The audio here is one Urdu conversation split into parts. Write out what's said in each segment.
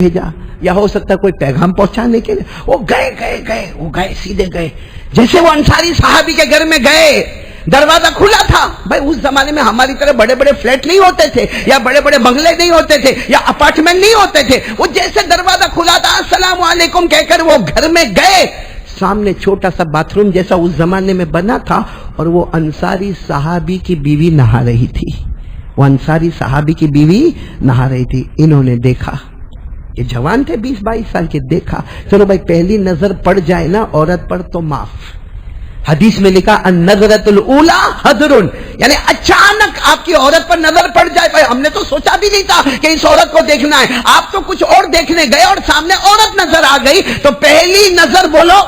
بھیجا یا ہو سکتا ہے کوئی پیغام پہنچانے کے لیے. وہ گئے سیدھے گئے. جیسے وہ انصاری صحابی کے گھر میں گئے, دروازہ کھلا تھا. بھائی اس زمانے میں ہماری طرح بڑے بڑے فلیٹ نہیں ہوتے تھے, یا بڑے بڑے بنگلے نہیں ہوتے تھے, یا اپارٹمنٹ نہیں ہوتے تھے. وہ جیسے دروازہ کھلا تھا السلام علیکم کہہ کر وہ گھر میں گئے. سامنے چھوٹا سا باتھ روم جیسا اس زمانے میں بنا تھا, اور وہ انصاری صحابی کی بیوی نہا رہی تھی. وہ انصاری صحابی کی بیوی نہا رہی تھی. انہوں نے دیکھا, یہ جوان تھے 20-22 سال کے. دیکھا, چلو بھائی پہلی نظر پڑ جائے نا عورت پر تو معاف. حدیث میں لکھا النظرۃ الاولی حذر, یعنی اچانک آپ کی عورت پر نظر پڑ جائے. بھائی ہم نے تو سوچا بھی نہیں تھا کہ اس عورت کو دیکھنا ہے, آپ تو کچھ اور دیکھنے گئے اور سامنے عورت نظر آ گئی, تو پہلی نظر بولو,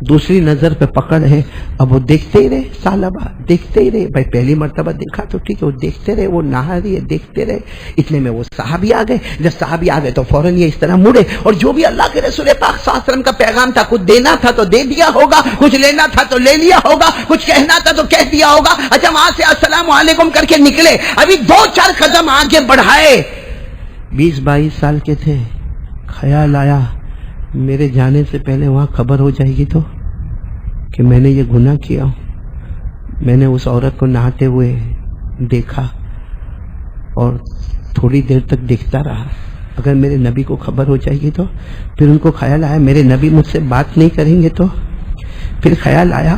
دوسری نظر پہ پکڑ ہے. اب وہ دیکھتے ہی رہے, سالبہ دیکھتے ہی رہے. بھائی پہلی مرتبہ دیکھا تو ٹھیک ہے, وہ دیکھتے رہے, وہ نہا رہی ہے, دیکھتے رہے. اتنے میں وہ صحابی آ گئے. جب صحابی آ گئے تو فوراً یہ اس طرح مڑے, اور جو بھی اللہ کے رسول پاک صلی اللہ علیہ وسلم کا پیغام تھا, کچھ دینا تھا تو دے دیا ہوگا, کچھ لینا تھا تو لے لیا ہوگا, کچھ کہنا تھا تو کہہ دیا ہوگا. اچھا وہاں سے السلام علیکم کر کے نکلے. ابھی 2-4 قدم آگے بڑھائے. 20-22 سال کے تھے. خیال آیا میرے جانے سے پہلے وہاں خبر ہو جائے گی تو کہ میں نے یہ گناہ کیا. میں نے اس عورت کو نہاتے ہوئے دیکھا اور تھوڑی دیر تک دیکھتا رہا. اگر میرے نبی کو خبر ہو جائے گی تو. پھر ان کو خیال آیا میرے نبی مجھ سے بات نہیں کریں گے تو. پھر خیال آیا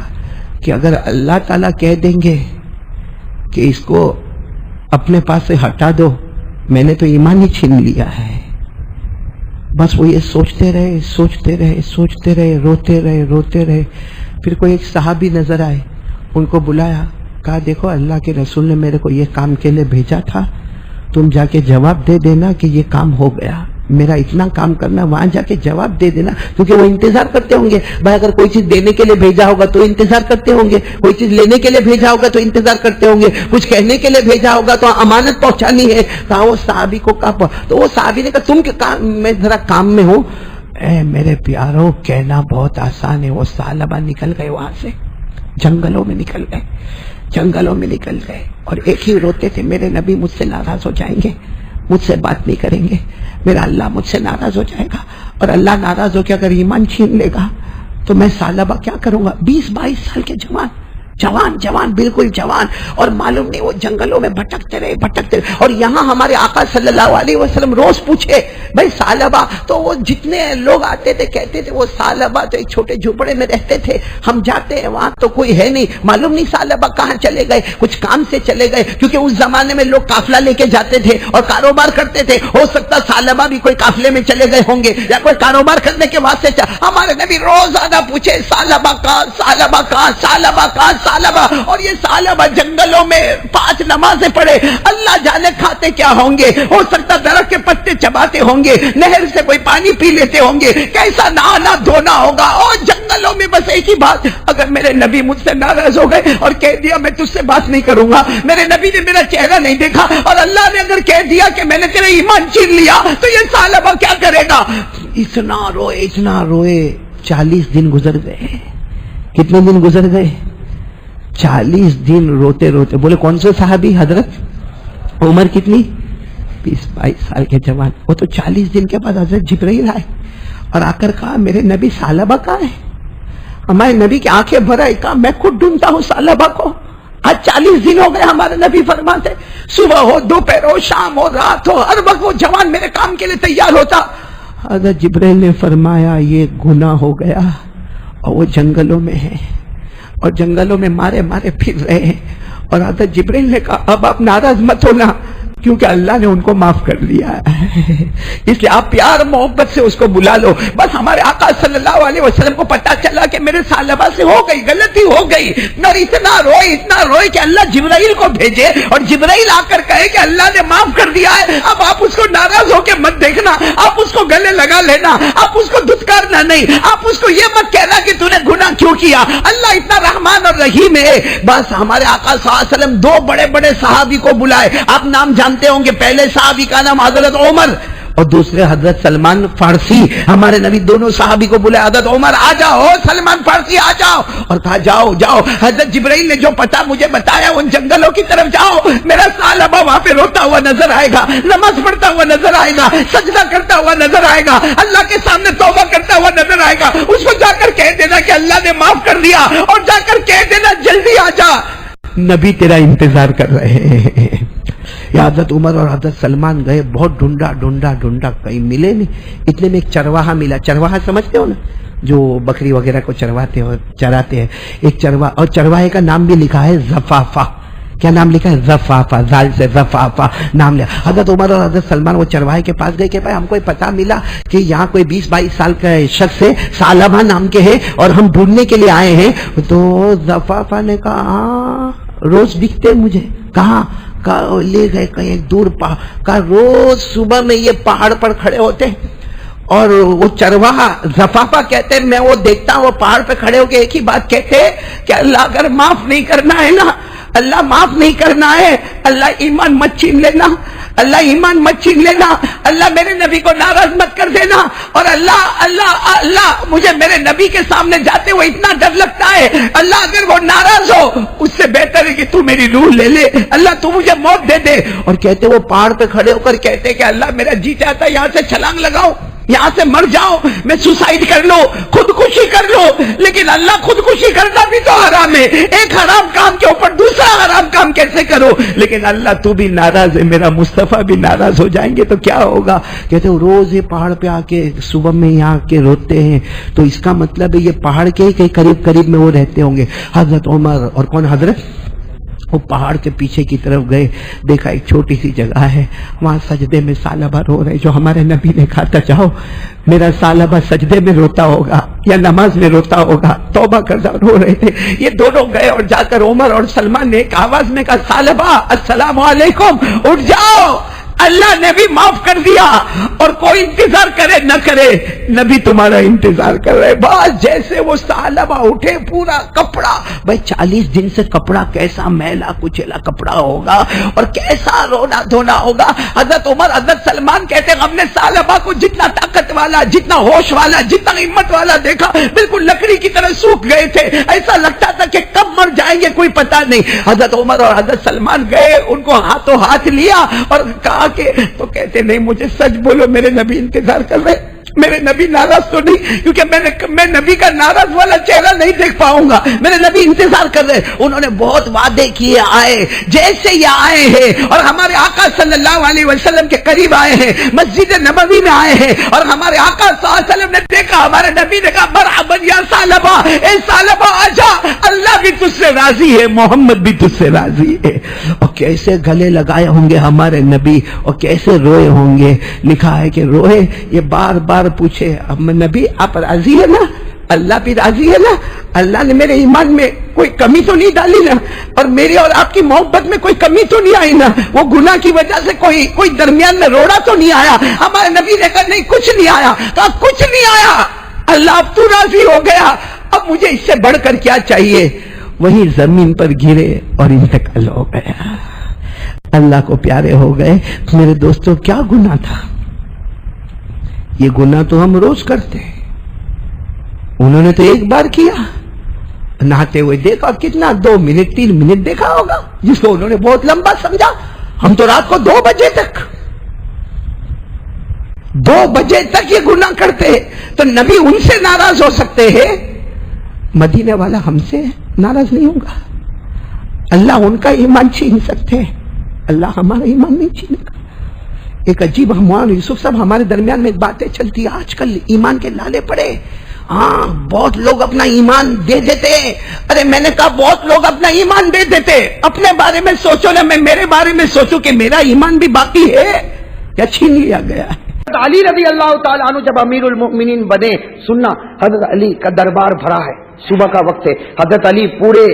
کہ اگر اللہ تعالیٰ کہہ دیں گے کہ اس کو اپنے پاس سے ہٹا دو, میں نے تو ایمان ہی چھین لیا ہے. بس وہ یہ سوچتے رہے, روتے رہے. پھر کوئی ایک صحابی نظر آئے, ان کو بلایا, کہا دیکھو اللہ کے رسول نے میرے کو یہ کام کے لیے بھیجا تھا, تم جا کے جواب دے دینا کہ یہ کام ہو گیا. میرا اتنا کام کرنا, وہاں جا کے جواب دے دینا, کیونکہ وہ انتظار کرتے ہوں گے. بھائی اگر کوئی چیز دینے کے لیے بھیجا ہوگا تو انتظار کرتے ہوں گے, کوئی چیز لینے کے لیے بھیجا ہوگا تو انتظار کرتے ہوں گے, کچھ کہنے کے لیے بھیجا ہوگا تو امانت پہنچانی ہے. کہا وہ صحابی کو کہا, تو وہ صحابی نے کہا تم کے کام میں ذرا کام میں ہوں. اے میرے پیاروں, کہنا بہت آسان ہے. وہ صحابہ نکل گئے وہاں سے, جنگلوں میں نکل گئے, اور ایک ہی روتے تھے, میرے نبی مجھ سے ناراض ہو جائیں گے, مجھ سے بات نہیں کریں گے, میرا اللہ مجھ سے ناراض ہو جائے گا, اور اللہ ناراض ہو کے اگر ایمان چھین لے گا تو میں سالبہ کیا کروں گا. 20-22 سال کے جوان بالکل جوان, اور معلوم نہیں وہ جنگلوں میں بھٹکتے رہے. اور یہاں ہمارے آقا صلی اللہ علیہ وسلم روز پوچھے بھائی سالبہ, تو وہ جتنے لوگ آتے تھے کہتے تھے وہ سالبہ تو ایک چھوٹے جھوپڑے میں رہتے تھے, ہم جاتے ہیں وہاں تو کوئی ہے نہیں, معلوم نہیں سالبہ کہاں چلے گئے, کچھ کام سے چلے گئے, کیونکہ اس زمانے میں لوگ قافلہ لے کے جاتے تھے اور کاروبار کرتے تھے. ہو سکتا سالبہ بھی کوئی قافلے میں چلے گئے ہوں گے, یا کوئی کاروبار کرنے کے واسطے. ہمارے نبی روزانہ پوچھے سالبہ کہاں. اور یہ سالبہ جنگلوں میں 5 نمازیں پڑھے, اللہ جانے کھاتے کیا ہوں گے. ہو سکتا درخت کے پتے چباتے ہوں گے, نہر سے کوئی پانی پی لیتے ہوں گے, کیسا نہانا دھونا ہوگا. اور جنگلوں میں بس ایک ہی بات, اگر میرے نبی مجھ سے ناراض ہو گئے اور کہہ دیا میں تجھ سے بات نہیں کروں گا, میرے نبی نے میرا چہرہ نہیں دیکھا, اور اللہ نے اگر کہہ دیا کہ میں نے تیرا ایمان چھین لیا, تو یہ سالبہ کیا کرے گا. اتنا روئے. 40 دن گزر گئے. کتنے دن گزر گئے؟ 40 دن روتے. بولے کون سے صحابی؟ حضرت عمر کتنی 20-22 سال کے جوان. وہ تو 40 دن کے بعد حضرت جبرائیل آئے اور آ کر کہا میرے نبی سالبہ کہاں ہے. ہمارے نبی کی آنکھیں بھر آئی, کہا میں خود ڈھونڈتا ہوں سالبہ کو. آج 40 دن ہو گئے. ہمارے نبی فرماتے صبح ہو, دوپہر ہو, شام ہو, رات ہو, ہر وقت وہ جوان میرے کام کے لیے تیار ہوتا. حضرت جبرائیل نے فرمایا یہ گناہ ہو گیا, اور وہ جنگلوں میں ہے, اور جنگلوں میں مارے پھر رہے ہیں. اور حضرت جبرائیل نے کہا اب آپ ناراض مت ہونا, کیونکہ اللہ نے ان کو معاف کر لیا ہے, اس لیے آپ پیار محبت سے اس کو بلا لو. بس ہمارے آقا صلی اللہ علیہ وسلم کو پتا چلا کہ میرے سالبہ سے ہو گئی, غلطی ہو گئی, اور اتنا روئے کہ اللہ جبرائیل کو بھیجے, اور جبرائیل آ کر کہے کہ اللہ نے معاف کر دیا ہے. اب آپ اس کو ناراض ہو کے مت دیکھنا, آپ اس کو گلے لگا لینا, آپ اس کو دھتکارنا نہیں, آپ اس کو یہ مت کہنا کہ تو نے گناہ کیوں کیا. اللہ اتنا رحمان اور رحیم ہے. بس ہمارے آقا صلی اللہ علیہ وسلم 2 بڑے صحابی کو بلائے. آپ نام جانتے ہوں گے, پہلے صحابی کا نام حضرت عمر, اور دوسرے حضرت سلمان فارسی، ہمارے نبی دونوں صحابی کو بلائے، حضرت عمر آ جاؤ، سلمان فارسی آ جاؤ، اور کہا جاؤ جاؤ، حضرت جبرائیل نے جو پتہ مجھے بتایا ان جنگلوں کی طرف جاؤ، میرا ثعلبہ وہاں پہ روتا ہوا نظر آئے گا، نماز پڑھتا ہوا نظر آئے گا، سجدہ کرتا ہوا نظر آئے گا، اللہ کے سامنے توبہ کرتا ہوا نظر آئے گا، اس کو جا کر کہہ دینا کہ اللہ نے معاف کر دیا، اور جا کر کہہ دینا جلدی آ جا، نبی تیرا انتظار کر رہے ہیں۔ یا حضرت عمر اور حضرت سلمان گئے، بہت ڈھونڈا ڈھونڈا ڈھونڈا، کہیں ملے نہیں، اتنے میں ایک چرواہا ملا۔ چرواہا سمجھتے ہو نا، جو بکری وغیرہ کو چرواتے اور چراتے ہیں، ایک چرواہا، اور چرواہے کا نام بھی لکھا ہے زفافہ۔ کیا نام لکھا ہے؟ زفافہ، زال سے زفافہ نام لیا۔ حضرت عمر اور حضرت سلمان وہ چرواہے کے پاس گئے کہ بھائی ہم کو پتہ ملا کہ یہاں کوئی 20-22 سال کا شخص ہے، ثعلبہ نام کے ہے، اور ہم ڈھونڈنے کے لیے آئے ہیں۔ تو زفافہ نے کہا ہاں روز دکھتے مجھے۔ کہاں؟ لے گئے کہیں ایک دور پہاڑ، کہا روز صبح میں یہ پہاڑ پر کھڑے ہوتے ہیں، اور وہ چرواہا زفافہ کہتے ہیں میں وہ دیکھتا ہوں وہ پہاڑ پہ کھڑے ہو کے ایک ہی بات کہتے ہیں کہ اللہ اگر معاف نہیں کرنا ہے نا، اللہ معاف نہیں کرنا ہے، اللہ ایمان مت چھین لینا، اللہ ایمان مت چھین لینا، اللہ میرے نبی کو ناراض مت کر دینا، اور اللہ اللہ اللہ مجھے میرے نبی کے سامنے جاتے ہوئے اتنا ڈر لگتا ہے، اللہ اگر وہ ناراض ہو اس سے بہتر ہے کہ تو میری روح لے لے، اللہ تو مجھے موت دے دے۔ اور کہتے وہ پہاڑ پہ کھڑے ہو کر کہتے کہ اللہ میرا جی چاہتا ہے یہاں سے چھلانگ لگاؤ، یہاں سے مر جاؤ، میں سوسائڈ کر لو، خودکشی کر لو، لیکن اللہ خودکشی کرنا بھی تو حرام ہے، ایک حرام کام کے اوپر دوسرا حرام کام کیسے کرو؟ لیکن اللہ تو بھی ناراض ہے، میرا مصطفیٰ بھی ناراض ہو جائیں گے تو کیا ہوگا؟ کہتے ہیں روز یہ پہاڑ پہ آ کے صبح میں یہاں آ کے روتے ہیں، تو اس کا مطلب ہے یہ پہاڑ کے ہی قریب قریب میں وہ رہتے ہوں گے۔ حضرت عمر اور کون حضرت وہ پہاڑ کے پیچھے کی طرف گئے، دیکھا ایک چھوٹی سی جگہ ہے، وہاں سجدے میں ثعلبہ رو رہے، جو ہمارے نبی نے کہا تھا جاؤ میرا ثعلبہ سجدے میں روتا ہوگا یا نماز میں روتا ہوگا، توبہ کرتا رو رہے تھے۔ یہ دونوں گئے اور جا کر عمر اور سلمان نے ایک آواز میں کہا ثعلبہ السلام علیکم، اٹھ جاؤ، اللہ نے بھی معاف کر دیا، اور کوئی انتظار کرے نہ کرے نبی تمہارا انتظار کر رہے۔ بس جیسے وہ ثعلبہ اٹھے پورا کپڑا، بھائی 40 دن سے کپڑا کیسا میلا کچیلا کپڑا ہوگا اور کیسا رونا دھونا ہوگا۔ حضرت عمر حضرت سلمان کہتے ہم نے ثعلبہ کو جتنا طاقت والا، جتنا ہوش والا، جتنا ہمت والا دیکھا، بالکل لکڑی کی طرح سوکھ گئے تھے، ایسا لگتا تھا کہ کب مر جائیں گے کوئی پتہ نہیں۔ حضرت عمر اور حضرت سلمان گئے، ان کو ہاتھوں ہاتھ لیا اور کہا کہ تو کہتے نہیں مجھے سچ بولو میرے نبی انتظار کر رہے، میرے نبی ناراض تو نہیں، کیونکہ میں نبی کا ناراض والا چہرہ نہیں دیکھ پاؤں گا، میرے نبی انتظار کر رہے۔ انہوں نے بہت وعدے کیے، آئے جیسے یہ آئے ہیں اور ہمارے آقا صلی اللہ علیہ وسلم کے قریب آئے ہیں، مسجد نبوی میں آئے ہیں، اور ہمارے آقا صلی اللہ علیہ وسلم نے دیکھا، ہمارے نبی نے کہا مرحبا یا ثعلبہ، اے ثعلبہ آجا، اللہ بھی تجھ سے راضی ہے، محمد بھی تجھ سے راضی ہے۔ اور کیسے گلے لگائے ہوں گے ہمارے نبی، اور کیسے روئے ہوں گے۔ لکھا ہے کہ روئے، یہ بار بار پوچھے نبی آپ راضی ہے نا، اللہ بھی راضی ہے نا، اللہ نے میرے ایمان میں کوئی کمی تو نہیں ڈالی نا، اور میری اور آپ کی محبت میں کوئی کمی تو نہیں آئی نا، وہ گناہ کی وجہ سے کوئی درمیان میں روڑا تو نہیں آیا؟ ہمارے نبی نے کہا نہیں کچھ نہیں آیا، کہا کچھ نہیں آیا، اللہ اب تو راضی ہو گیا، اب مجھے اس سے بڑھ کر کیا چاہیے؟ وہی زمین پر گرے اور انتقال ہو گیا، اللہ کو پیارے ہو گئے۔ میرے دوستوں کیا گناہ تھا؟ یہ گناہ تو ہم روز کرتے ہیں، انہوں نے تو ایک بار کیا، نہاتے ہوئے دیکھا کتنا 2 منٹ 3 منٹ دیکھا ہوگا، جس کو انہوں نے بہت لمبا سمجھا۔ ہم تو رات کو 2 بجے تک 2 بجے تک یہ گناہ کرتے ہیں، تو نبی ان سے ناراض ہو سکتے ہیں، مدینے والا ہم سے ناراض نہیں ہوگا؟ اللہ ان کا ایمان چھین سکتے ہیں، اللہ ہمارا ایمان نہیں چھینے گا۔ ایک عجیب مولانا یوسف صاحب ہمارے درمیان میں باتیں چلتی ہے، آج کل ایمان کے لالے پڑے، ہاں بہت لوگ اپنا ایمان دے دیتے ہیں۔ ارے میں نے کہا بہت لوگ اپنا ایمان دے دیتے، اپنے بارے میں سوچو نا، میں میرے بارے میں سوچوں کہ میرا ایمان بھی باقی ہے یا چھین لیا گیا ہے۔ علی رضی اللہ تعالیٰ عنہ جب امیر المؤمنین بنے، سننا حضرت علی کا دربار بھرا ہے، صبح کا وقت ہے، حضرت علی پورے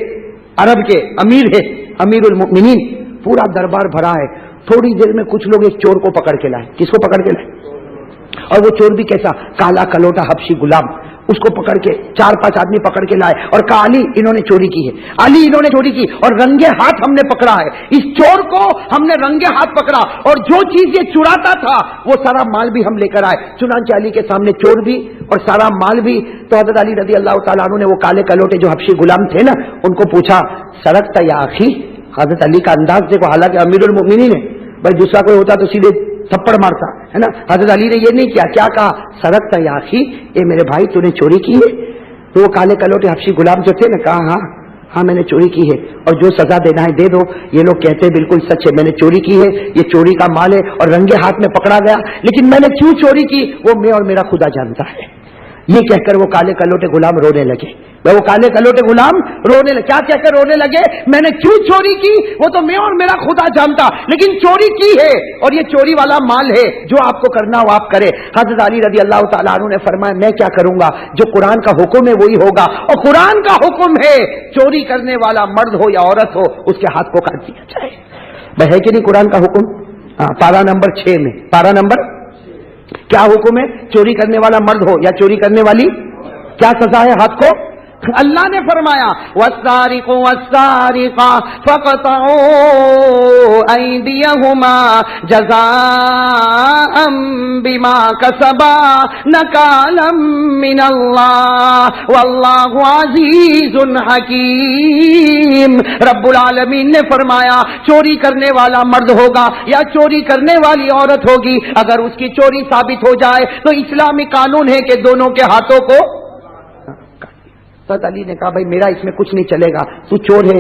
عرب کے امیر ہے، امیر المؤمنین، پورا دربار بھرا ہے۔ تھوڑی دیر میں کچھ لوگ ایک چور کو پکڑ کے لائے۔ کس کو پکڑ کے لائے؟ اور وہ چور بھی کیسا؟ کالا کلوٹا حبشی غلام، اس کو پکڑ کے 4-5 آدمی پکڑ کے لائے اور کہا علی انہوں نے چوری کی ہے، علی انہوں نے چوری کی، اور رنگے ہاتھ ہم نے پکڑا ہے، اس چور کو ہم نے رنگے ہاتھ پکڑا، اور جو چیز یہ چراتا تھا وہ سارا مال بھی ہم لے کر آئے۔ چنانچہ علی کے سامنے چور بھی اور سارا مال بھی۔ تو حضرت علی رضی اللہ تعالیٰ عنہ نے وہ کالے کلوٹے جو حبشی غلام تھے نا ان کو پوچھا سرقت یا اخی؟ حضرت علی کا انداز دیکھو، حالانکہ امیر المؤمنین ہے، بھائی دوسرا کوئی ہوتا تو سیدھے تھپڑ مارتا ہے نا، حضرت علی نے یہ نہیں کیا، کیا کہا سرقت یا اخی، اے میرے بھائی تو نے چوری کی ہے؟ تو وہ کالے کلوٹے حبشی غلام جو تھے نا کہا ہاں میں نے چوری کی ہے، اور جو سزا دینا ہے دے دو۔ یہ لوگ کہتے ہیں بالکل سچ ہے، میں نے چوری کی ہے، یہ چوری کا مال ہے اور رنگے ہاتھ میں پکڑا گیا، لیکن میں نے کیوں چوری کی وہ میں اور میرا خدا جانتا ہے۔ یہ کہہ کر وہ کالے کلوٹے غلام رونے لگے، وہ کالے کلوٹے غلام رونے لگے، کیا کہہ کر رونے لگے؟ میں نے کیوں چوری کی وہ تو میں اور میرا خدا جانتا، لیکن چوری کی ہے اور یہ چوری والا مال ہے، جو آپ کو کرنا ہو آپ کرے۔ حضرت علی رضی اللہ تعالیٰ عنہ نے فرمایا میں کیا کروں گا، جو قرآن کا حکم ہے وہی ہوگا، اور قرآن کا حکم ہے چوری کرنے والا مرد ہو یا عورت ہو اس کے ہاتھ کو کاٹ دیا جائے۔ بھائی ہے کہ نہیں قرآن کا حکم؟ پارہ نمبر 6 میں، پارہ نمبر کیا حکم ہے؟ چوری کرنے والا مرد ہو یا چوری کرنے والی کیا سزا ہے ہاتھ کو؟ اللہ نے فرمایا والسارق والسارقة فاقطعوا أيديهما جزاء بما كسبا نكالا من الله والله عزيز حكيم۔ رب العالمین نے فرمایا چوری کرنے والا مرد ہوگا یا چوری کرنے والی عورت ہوگی، اگر اس کی چوری ثابت ہو جائے تو اسلامی قانون ہے کہ دونوں کے ہاتھوں کو۔ حضرت علی نے کہا بھائی میرا اس میں کچھ نہیں چلے گا، تو چور ہے،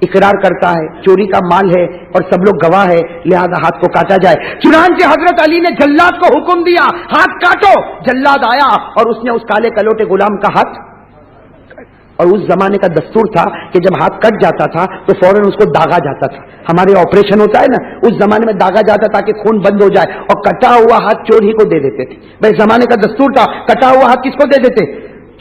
اقرار کرتا ہے، چوری کا مال ہے اور سب لوگ گواہ ہے، لہذا ہاتھ کو کاٹا جائے۔ چنانچہ حضرت علی نے جلاد کو حکم دیا ہاتھ کاٹو۔ جلاد آیا اور اس نے اس کالے کلوٹے غلام کا ہاتھ، اور اس زمانے کا دستور تھا کہ جب ہاتھ کٹ جاتا تھا تو فوراً اس کو داغا جاتا تھا، ہمارے آپریشن ہوتا ہے نا اس زمانے میں داغا جاتا تاکہ خون بند ہو جائے، اور کٹا ہوا ہاتھ چور ہی کو دے دیتے تھے۔ بھائی زمانے کا دستور تھا، کٹا ہوا ہاتھ کس کو دے دیتے؟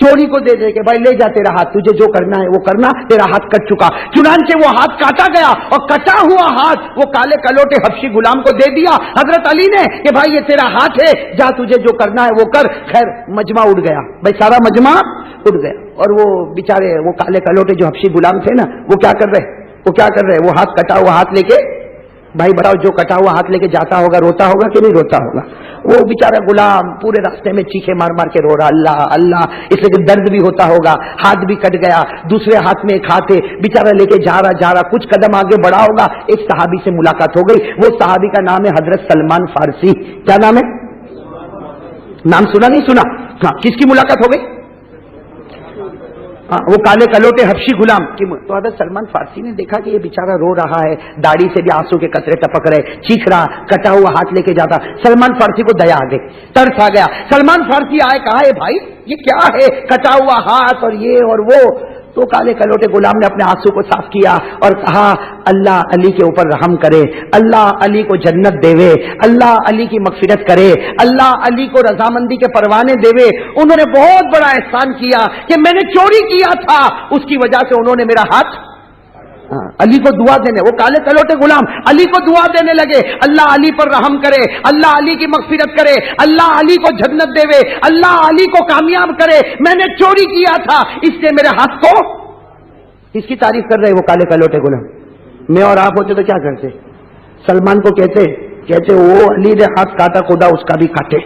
چوری کو دے دے کہ بھائی لے جا تیرا ہاتھ، تجھے جو کرنا ہے وہ کرنا، تیرا ہاتھ کٹ چکا۔ چنانچہ وہ ہاتھ کاٹا گیا اور کٹا ہوا ہاتھ وہ کالے کلوٹے حبشی غلام کو دے دیا حضرت علی نے کہ بھائی یہ تیرا ہاتھ ہے، جا تجھے جو کرنا ہے وہ کر۔ خیر مجمع اٹھ گیا، بھائی سارا مجمع اٹھ گیا، اور وہ بیچارے وہ کالے کلوٹے جو حبشی غلام تھے نا وہ کیا کر رہے؟ وہ ہاتھ کٹا ہوا ہاتھ لے کے، بھائی بتاؤ جو کٹا ہوا ہاتھ لے کے جاتا ہوگا روتا ہوگا کہ نہیں روتا ہوگا؟ وہ بیچارہ غلام پورے راستے میں چیخے مار مار کے رو رہا اللہ اللہ، اس لیے کہ درد بھی ہوتا ہوگا، ہاتھ بھی کٹ گیا، دوسرے ہاتھ میں ایک ہاتھ ہے، بیچارہ لے کے جا رہا کچھ قدم آگے بڑھا ہوگا، ایک صحابی سے ملاقات ہو گئی۔ وہ صحابی کا نام ہے حضرت سلمان فارسی۔ کیا نام ہے؟ نام سنا نہیں سنا؟ ہاں، کس کی ملاقات ہو گئی؟ وہ کالے کلوٹے حبشی غلام کی۔ تو حضرت سلمان فارسی نے دیکھا کہ یہ بیچارہ رو رہا ہے، داڑھی سے بھی آنسو کے قطرے ٹپک رہے، چیخ رہا، کٹا ہوا ہاتھ لے کے جاتا۔ سلمان فارسی کو دیا آ گئی، ترس آ گیا۔ سلمان فارسی آئے، کہا ہے بھائی یہ کیا ہے، کٹا ہوا ہاتھ اور یہ اور وہ؟ تو کالے کلوٹے غلام نے اپنے آنسو کو صاف کیا اور کہا اللہ علی کے اوپر رحم کرے، اللہ علی کو جنت دے، اللہ علی کی مغفرت کرے، اللہ علی کو رضامندی کے پروانے دے۔ انہوں نے بہت بڑا احسان کیا کہ میں نے چوری کیا تھا، اس کی وجہ سے انہوں نے میرا ہاتھ، علی کو دعا دینے، وہ کالے کلوٹے غلام علی کو دعا دینے لگے اللہ علی پر رحم کرے، اللہ علی کی مغفرت کرے، اللہ علی کو جنت دے، اللہ علی کو کامیاب کرے، میں نے چوری کیا تھا اس نے میرے ہاتھ کو۔ اس کی تعریف کر رہے وہ کالے کلوٹے غلام۔ میں اور آپ ہوتے تو کیا کرتے؟ سلمان کو کہتے وہ علی نے ہاتھ کاٹا، خدا اس کا بھی کاٹے۔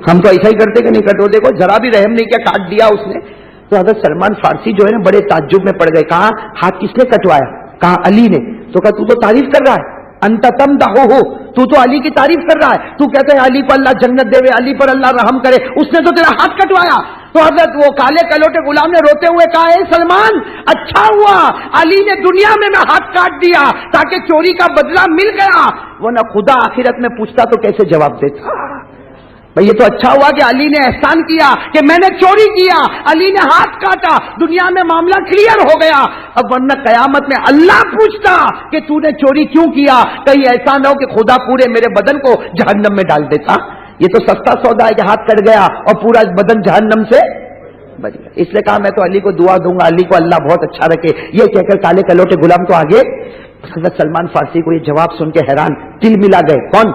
ہم تو ایسا ہی کرتے کہ نہیں کرتے؟ دیکھو ذرا بھی رحم نہیں کیا، کاٹ دیا اس نے۔ تو حضرت سلمان فارسی جو ہے نا بڑے تعجب میں پڑ گئے، کہا ہاتھ کس نے کٹوایا؟ کہا علی نے۔ تو کہا تو تعریف کر رہا ہے، انت تمدحہ، تو علی کی تعریف کر رہا ہے، تو کہتے ہیں علی کو اللہ جنت دے، علی پر اللہ رحم کرے، اس نے تو تیرا ہاتھ کٹوایا۔ تو حضرت وہ کالے کلوٹے غلام نے روتے ہوئے کہا اے سلمان اچھا ہوا علی نے دنیا میں ہاتھ کاٹ دیا تاکہ چوری کا بدلہ مل گیا، ورنہ خدا آخرت میں پوچھتا تو کیسے جواب دیتا؟ بھئی یہ تو اچھا ہوا کہ علی نے احسان کیا کہ میں نے چوری کیا، علی نے ہاتھ کاٹا، دنیا میں معاملہ کلیئر ہو گیا۔ اب ورنہ قیامت میں اللہ پوچھتا کہ تو نے چوری کیوں کیا، کہیں ایسا نہ ہو کہ خدا پورے میرے بدن کو جہنم میں ڈال دیتا۔ یہ تو سستا سودا ہے کہ ہاتھ کٹ گیا اور پورا بدن جہنم سے بچ گیا۔ اس لیے کہا میں تو علی کو دعا دوں گا، علی کو اللہ بہت اچھا رکھے۔ یہ کہہ کر کالے کلوٹے غلام تو آگے۔ حضرت سلمان فارسی کو یہ جواب سن کے حیران، دل ملا گئے۔ کون؟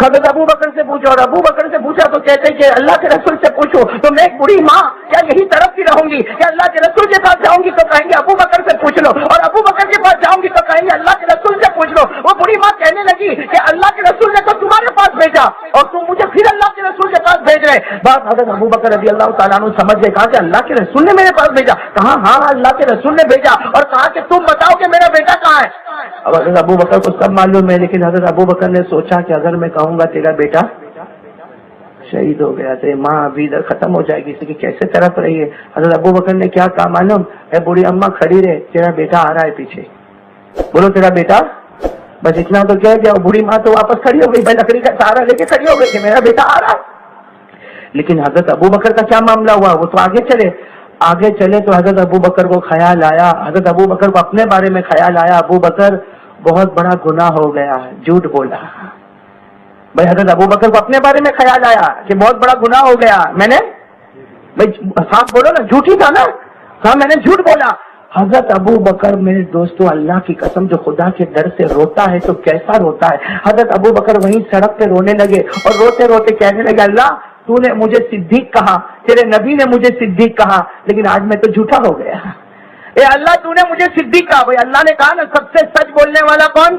حضرت ابو بکر سے پوچھو، اور ابو بکر سے پوچھا تو کہتے کہ اللہ کے رسول سے پوچھو۔ تو میں ایک بوڑھی ماں کیا یہی تڑپتی رہوں گی کہ اللہ کے رسول کے پاس جاؤں گی تو کہیں گے ابو بکر سے پوچھ لو، اور ابو بکر کے پاس جاؤں گی تو کہیں گے اللہ کے رسول سے پوچھ لو۔ وہ بوڑھی ماں کہنے لگی کہ اللہ کے رسول نے تو تمہارے پاس بھیجا اور تم مجھے پھر اللہ کے رسول کے پاس بھیج رہے۔ بات حضرت ابو بکر رضی اللہ تعالیٰ عنہ سمجھ گئے، کہا کہ اللہ کے رسول نے میرے پاس بھیجا؟ کہا ہاں اللہ کے رسول نے بھیجا، اور کہا کہ تم بتاؤ کہ میرا بیٹا کہاں ہے؟ اب حضرت ابو بکر کو سب معلوم ہے، لیکن حضرت ابو بکر نے سوچا کہ اگر میں کہوں گا تیرا بیٹا شہید ہو گیا تو ماں ابھی ادھر ختم ہو جائے گی، اس کی کیسے طرف رہی ہے۔ حضرت ابو بکر نے کیا کہا معلوم ہے؟ بوڑھی اماں کھڑی رہے، تیرا بیٹا آ رہا ہے پیچھے، بولو تیرا بیٹا، بس اتنا تو کہہ دیا۔ بوڑھی ماں تو واپس کھڑی ہو گئی، بھائی لکڑی کا سہارا لے کے کھڑی ہو گئی کہ میرا بیٹا آ رہا ہے۔ لیکن حضرت ابو بکر کا کیا معاملہ ہوا؟ وہ تو آگے چلے تو حضرت ابو بکر کو خیال آیا، حضرت ابو بکر کو اپنے بارے میں خیال آیا، ابو بکر بہت بڑا گناہ ہو گیا ہے، جھوٹ بولا۔ بھائی حضرت ابو بکر کو اپنے بارے میں خیال آیا کہ بہت بڑا گناہ ہو گیا، میں نے بھائی صاف بولو نا، جھوٹ ہی تھا نا، ہاں میں نے جھوٹ بولا۔ حضرت ابو بکر میرے دوستوں اللہ کی قسم جو خدا کے ڈر سے روتا ہے تو کیسا روتا ہے۔ حضرت ابو بکر وہیں سڑک پہ رونے لگے اور روتے روتے کہنے لگے اللہ تو نے مجھے صدیق کہا، تیرے نبی نے مجھے صدیق کہا، لیکن آج میں تو جھوٹا ہو گیا۔ اے اللہ تو نے مجھے صدیق کہا۔ بھائی اللہ نے کہا نا سب سے سچ بولنے والا کون؟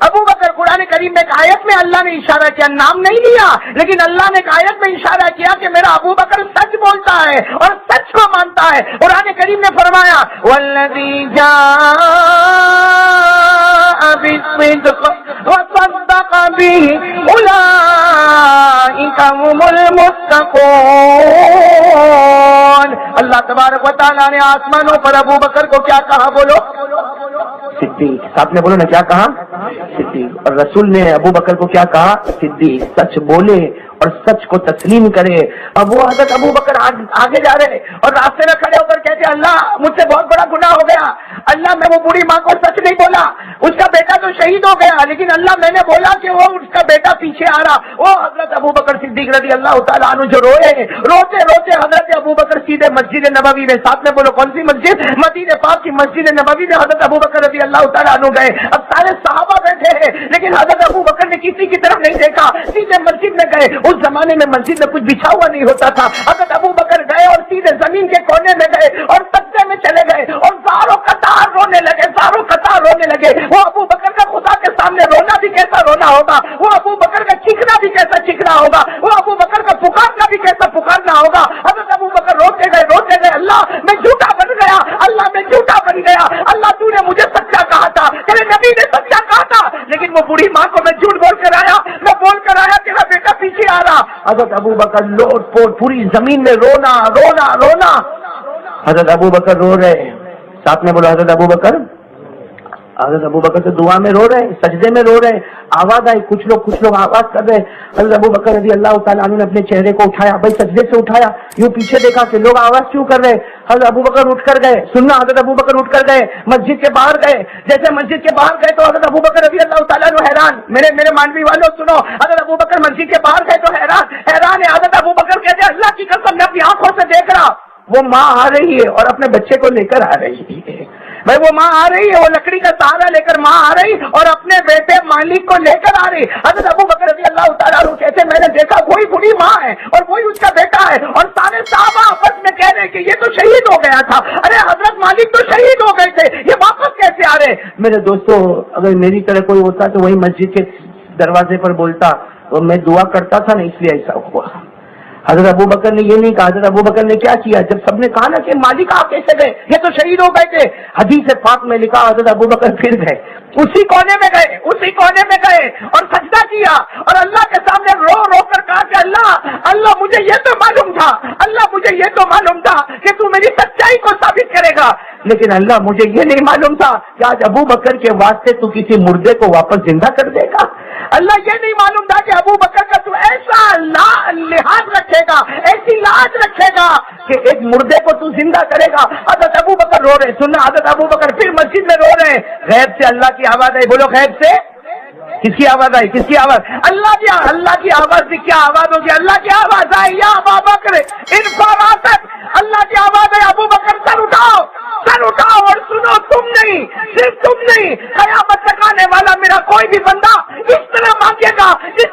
ابو بکر۔ قرآن کریم میں ایک آیت میں اللہ نے اشارہ کیا، نام نہیں لیا، لیکن اللہ نے ایک آیت میں اشارہ کیا کہ میرا ابو بکر سچ بولتا ہے اور سچ کو مانتا ہے۔ قرآن کریم نے فرمایا والذی جاء بالصدق وصدق به اولئک هم المتقون۔ اللہ تبارک و تعالیٰ نے آسمانوں پر ابو بکر کو کیا کہا؟ بولو صدیق۔ آپ نے بولو نا کیا کہا؟ صدیق۔ اور رسول نے ابو بکر کو کیا کہا؟ صدیق۔ سچ بولے اور سچ کو تسلیم کرے۔ اب وہ حضرت ابو بکر آگے جا رہے اور راستے میں کھڑے ہو کر کہتے اللہ مجھ سے بہت بڑا گناہ ہو گیا، اللہ میں وہ بوڑھی ماں کو سچ نہیں بولا، اس کا بیٹا تو شہید ہو گیا، لیکن اللہ میں نے بولا کہ وہ اس کا بیٹا پیچھے آ رہا۔ وہ حضرت ابو بکر صدیق رضی اللہ تعالیٰ عنہ جو روئے، روتے روتے حضرت ابو بکر سیدھے مسجد نبوی میں، ساتھ میں بولو کون سی مسجد؟ مدینہ پاک کی مسجد نبوی میں حضرت ابو بکر رضی اللہ تعالیٰ عنہ گئے۔ اب سارے صحابہ بیٹھے ہیں لیکن حضرت ابو بکر نے کسی کی طرف نہیں دیکھا، سیدھے مسجد میں گئے۔ اس زمانے میں مسجد میں کچھ بچھا ہوا نہیں ہوتا تھا۔ حضرت ابو بکر گئے اور سیدھے زمین کے کونے میں گئے اور سجدے میں چلے گئے اور زاروں قطار رونے لگے، زاروں قطار رونے لگے۔ وہ ابو بکر کا خدا کے سامنے رونا بھی کیسا رونا ہوگا، وہ ابو بکر کا چیخنا بھی کیسا چیخنا ہوگا، وہ ابو بکر کا پکارنا بھی کیسا پکارنا ہوگا۔ حضرت ابو بکر روتے گئے اللہ میں جھوٹا بن گیا، اللہ میں جھوٹا بن گیا، اللہ تو نے مجھے سچا کہا تھا، تیرے نبی نے سچا کہا تھا، لیکن وہ بوڑھی ماں کو میں جھوٹ بول کر آیا، میں بول کر آیا تیرا بیٹا پیچھے آ رہا۔ حضرت ابو بکر لوٹ پوٹ پوری زمین میں رونا رونا رونا۔ حضرت ابو بکر رو رہے، ساتھ میں بولو حضرت ابو بکر سے دعا میں رو رہے، سجدے میں رو رہے۔ آواز آئی، کچھ لوگ آواز کر رہے۔ حضرت ابو بکر رضی اللہ تعالیٰ عنہ نے اپنے چہرے کو اٹھایا، بھائی سجدے سے اٹھایا، یوں پیچھے دیکھا کہ لوگ آواز کیوں کر رہے۔ حضرت ابو بکر اٹھ کر گئے، سننا، حضرت ابو بکر اٹھ کر گئے، مسجد کے باہر گئے۔ جیسے مسجد کے باہر گئے تو حضرت ابو بکر رضی اللہ تعالیٰ عنہ حیران، میرے مانوی والوں سنو، حضرت ابو بکر مسجد کے باہر گئے تو حیران ہے۔ حضرت ابو بکر کہتے اللہ کی قسم میں اپنی آنکھوں سے دیکھ رہا، وہ ماں آ رہی ہے اور اپنے بچے کو لے کر آ رہی ہے۔ بھائی وہ ماں آ رہی ہے، وہ لکڑی کا سہارا لے کر ماں آ رہی اور اپنے بیٹے مالک کو لے کر آ رہی۔ حضرت ابو بکر رضی اللہ تعالیٰ عنہ کہتے میں نے دیکھا وہی بڑی ماں ہے اور وہی اس کا بیٹا ہے، اور سارے صحابہ آپس میں کہہ رہے کہ یہ تو شہید ہو گیا تھا، ارے حضرت مالک تو شہید ہو گئے تھے، یہ واپس کیسے آ رہے؟ میرے دوستو اگر میری طرح کوئی ہوتا تو وہی مسجد کے دروازے پر بولتا اور میں دعا کرتا تھا نا، اس لیے ایسا ہوا۔ حضرت ابو بکر نے یہ نہیں کہا، حضرت ابو بکر نے کیا کیا؟ جب سب نے کہا نا کہ مالک آپ کیسے گئے، یہ تو شہید ہو گئے تھے، حدیث پاک میں لکھا حضرت ابو بکر پھر گئے، اسی کونے میں گئے اور سجدہ کیا اور اللہ کے سامنے رو رو کر کہا کہ اللہ مجھے یہ تو معلوم تھا، اللہ مجھے یہ تو معلوم تھا کہ تو میری سچائی کو ثابت کرے گا، لیکن اللہ مجھے یہ نہیں معلوم تھا کہ آج ابو بکر کے واسطے تو کسی مردے کو واپس زندہ کر دے گا۔ اللہ یہ نہیں معلوم تھا کہ ابو بکر کا تو ایسا لحاظ رکھے گا، ایسی لاج رکھے گا کہ ایک مردے کو تو زندہ کرے گا۔ حضرت ابو بکر رو رہے، سننا، حضرت ابو بکر پھر مسجد میں رو رہے، غیب سے اللہ کی آواز آئی، بولو غیب سے کس کی آواز آئی؟ کس کی آواز؟ اللہ کی آواز سے کیا آواز ہوگی؟ اللہ کی آواز آئی، یا ابا بکر انفرادت، اللہ کی آواز ہے ابو بکر سر اٹھاؤ اور سنو، تم نہیں، صرف تم نہیں، قیامت تک آنے والا میرا کوئی بھی بندہ اس طرح مانگے گا جس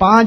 5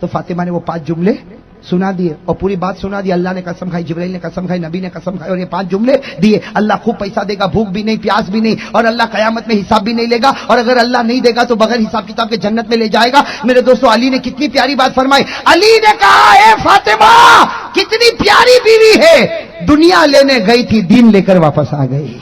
تو فاطمہ نے وہ 5 جملے سنا دیے اور پوری بات سنا دی. اللہ نے قسم کھائی, جبرائیل نے قسم کھائی, نبی نے قسم کھائی اور یہ 5 جملے دیے. اللہ خوب پیسہ دے گا, بھوک بھی نہیں, پیاس بھی نہیں, اور اللہ قیامت میں حساب بھی نہیں لے گا, اور اگر اللہ نہیں دے گا تو بغیر حساب کتاب کے جنت میں لے جائے گا. میرے دوستو, علی نے کتنی پیاری بات فرمائی. علی نے کہا, اے فاطمہ کتنی پیاری بیوی ہے, دنیا لینے گئی تھی, دین لے کر واپس آ گئی.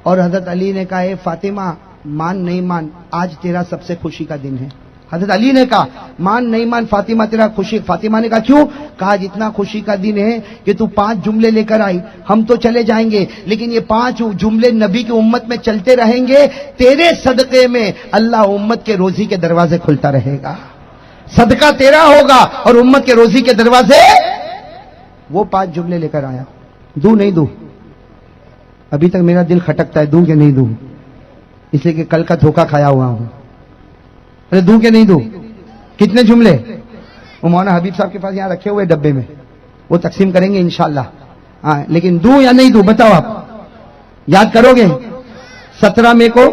اور حضرت علی نے کہا, اے فاطمہ مان نہیں مان, آج تیرا سب سے خوشی کا دن ہے. حضرت علی نے کہا, مان نہیں مان فاطمہ تیرا خوشی. فاطمہ نے کہا کیوں؟ کہا جتنا خوشی کا دن ہے کہ تو 5 جملے لے کر آئی, ہم تو چلے جائیں گے لیکن یہ 5 جملے نبی کی امت میں چلتے رہیں گے, تیرے صدقے میں اللہ امت کے روزی کے دروازے کھلتا رہے گا. صدقہ تیرا ہوگا اور امت کے روزی کے دروازے. وہ 5 جملے لے کر آیا. دوں نہیں دوں, ابھی تک میرا دل کھٹکتا ہے, دوں کہ نہیں دوں, اس لیے کہ کل کا دھوکہ کھایا ہوا ہوں. ارے دوں کہ نہیں دوں؟ کتنے جملے؟ وہ مولانا حبیب صاحب کے پاس یہاں رکھے ہوئے ڈبے میں, وہ تقسیم کریں گے انشاءاللہ. ہاں لیکن دوں یا نہیں دوں بتاؤ, آپ یاد کرو گے؟ 17 مئی کو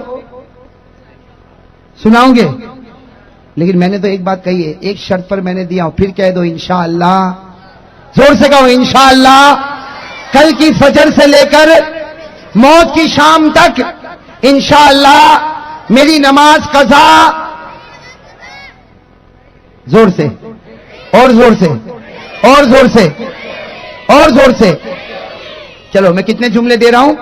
سناؤں گے. لیکن میں نے تو ایک بات کہی ہے, ایک شرط پر میں نے دیا ہوں, پھر کہہ دو انشاءاللہ. زور سے کہو انشاءاللہ. کل کی فجر سے لے کر موت کی شام تک انشاءاللہ میری نماز قضا. زور سے, اور زور سے, اور زور سے, اور زور سے. چلو میں کتنے جملے دے رہا ہوں.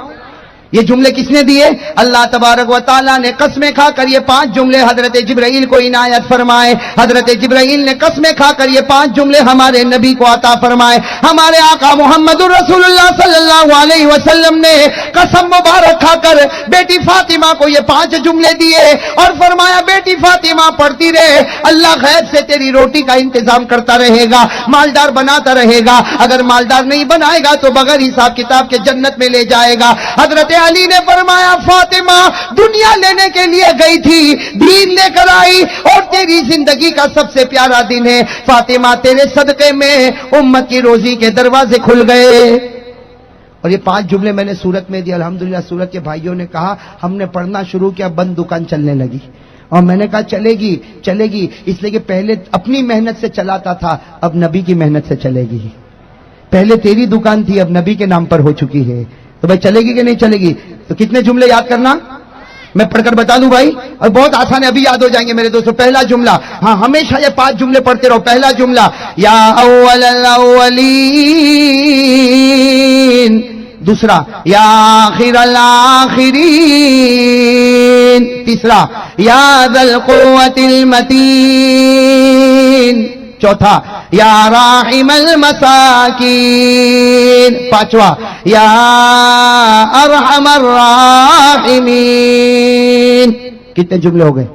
یہ جملے کس نے دیے؟ اللہ تبارک و تعالیٰ نے قسمیں کھا کر یہ 5 جملے حضرت جبرائیل کو عنایت فرمائے. حضرت جبرائیل نے قسمیں کھا کر یہ 5 جملے ہمارے نبی کو عطا فرمائے. ہمارے آقا محمد رسول اللہ صلی اللہ علیہ وسلم نے قسم مبارک کھا کر بیٹی فاطمہ کو یہ 5 جملے دیے اور فرمایا, بیٹی فاطمہ پڑھتی رہے, اللہ غیب سے تیری روٹی کا انتظام کرتا رہے گا, مالدار بناتا رہے گا. اگر مالدار نہیں بنائے گا تو بغیر حساب کتاب کے جنت میں لے جائے گا. حضرت علی نے فرمایا, فاطمہ دنیا لینے کے لیے گئی تھی, دین لے کر آئی, اور تیری زندگی کا سب سے پیارا دن ہے فاطمہ, تیرے صدقے میں امت کی روزی کے دروازے کھل گئے. اور یہ 5 جملے میں نے سورت میں دی. الحمدللہ سورت کے بھائیوں نے کہا, ہم نے پڑھنا شروع کیا, بند دکان چلنے لگی. اور میں نے کہا چلے گی چلے گی, اس لیے کہ پہلے اپنی محنت سے چلاتا تھا, اب نبی کی محنت سے چلے گی. پہلے تیری دکان تھی, اب نبی کے نام پر ہو چکی ہے, تو بھائی چلے گی کہ نہیں چلے گی؟ تو کتنے جملے یاد کرنا, میں پڑھ کر بتا دوں بھائی, اور بہت آسان ہے, ابھی یاد ہو جائیں گے میرے دوستو. پہلا جملہ, ہاں ہمیشہ یہ 5 جملے پڑھتے رہو. پہلا جملہ, یا اول الاولین. دوسرا, یا آخر الاخرین. تیسرا, یا ذا القوة المتین. چوتھا, یا راحم المساکین. پانچواں, یا ارحم الراحمین. کتنے جملے ہو گئے؟